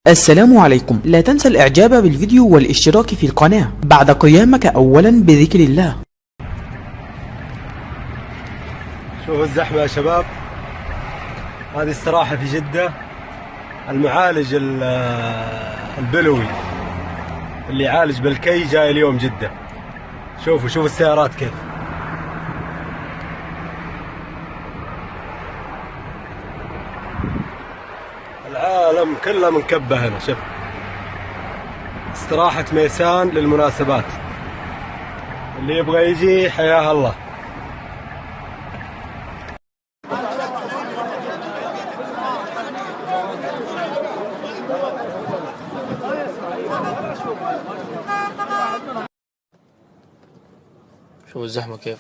السلام عليكم. لا تنسى الاعجاب بالفيديو والاشتراك في القناة بعد قيامك اولا بذكر الله. شوفوا الزحمة يا شباب، هذه استراحة في جدة. المعالج البلوي اللي يعالج بالكي جاي اليوم جدة. شوفوا السيارات كيف. العالم كله منكبه هنا. شوف استراحة ميسان للمناسبات، اللي يبغى يجي حياه الله. شوف الزحمة كيف،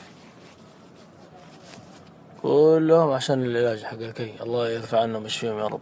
كلهم عشان العلاج حق الكي. الله يرفع عنهم ويشفيهم يا رب.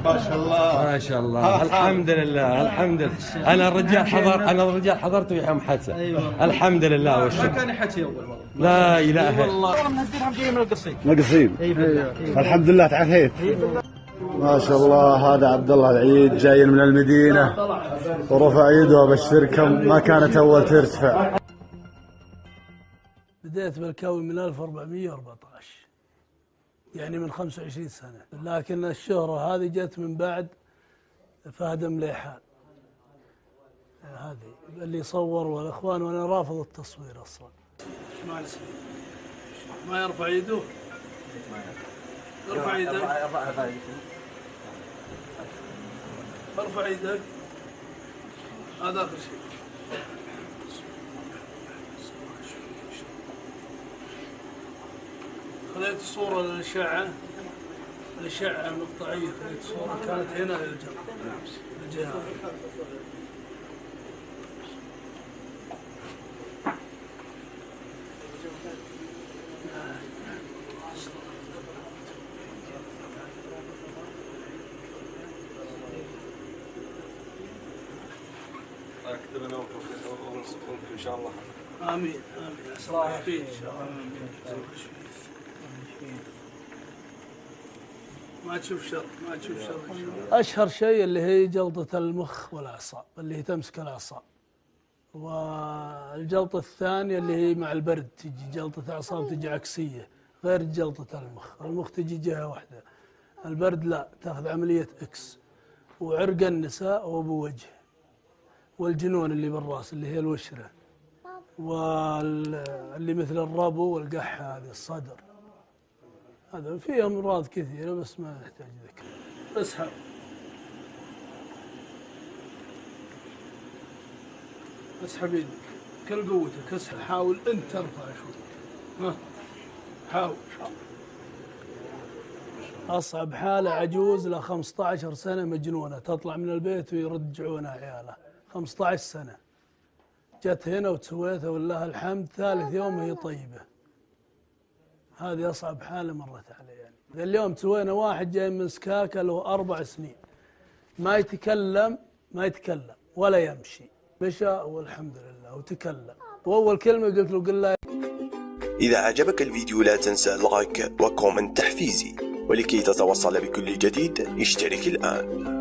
ما شاء الله ما شاء الله. الحمد لله الحمد لله. انا الرجال حضرت في ام حسن. أيوة. الحمد لله والشكر. ما كان يحكي اول والله. لا اله الا الله. والله مهدينهم جايين من القصيم. أيوة. الحمد لله تعافيت. ما شاء الله. هذا عبد الله العيد جاي من المدينه ورفع يده ابشركم ما كانت اول ترتفع. بديت بالكوي من 1414، يعني من 25 سنة، لكن الشهرة هذه جت من بعد فهد مليحان، هذه اللي صور والإخوان، وأنا رافض التصوير أصلا. ما يرفع يده، ارفع يدك، ارفع يدك، هذا آخر شيء. خذيت الصورة للأشعة المقطعية، خذيت صورة كانت هنا الجهة. أكتب أنا إن شاء الله. آمين آمين. أسرع فيه إن شاء الله. ما تشوف شر. أشهر شيء اللي هي جلطة المخ والأعصاب، اللي هي تمسك الأعصاب. والجلطة الثانية اللي هي مع البرد، تجي جلطة أعصاب تجي عكسية غير جلطة المخ تجي جهة واحدة. البرد لا، تاخذ عملية إكس. وعرق النساء وأبو وجه، والجنون اللي بالرأس اللي هي الوشرة، واللي مثل الربو والقحة هذه الصدر. هذا فيه أمراض كثيرة بس ما يحتاج ذكر. اسحب يدك كل قوتك، اسحب. حاول انت ترفع شوي. ها حاول. أصعب حالة عجوز له 15 سنة مجنونة، تطلع من البيت ويرجعونها عيالها. 15 سنة جت هنا وتسويتها ولله الحمد، ثالث يوم هي طيبة. هذه أصعب حالة مرت علي. يعني اليوم سوينا واحد جاي من سكاكا له 4 سنين، ما يتكلم ولا يمشي، مشى والحمد لله وتكلم، وأول كلمة قلت له قل له. إذا عجبك الفيديو لا تنسى اللايك وكومنت تحفيزي، ولكي تتوصل بكل جديد اشترك الآن.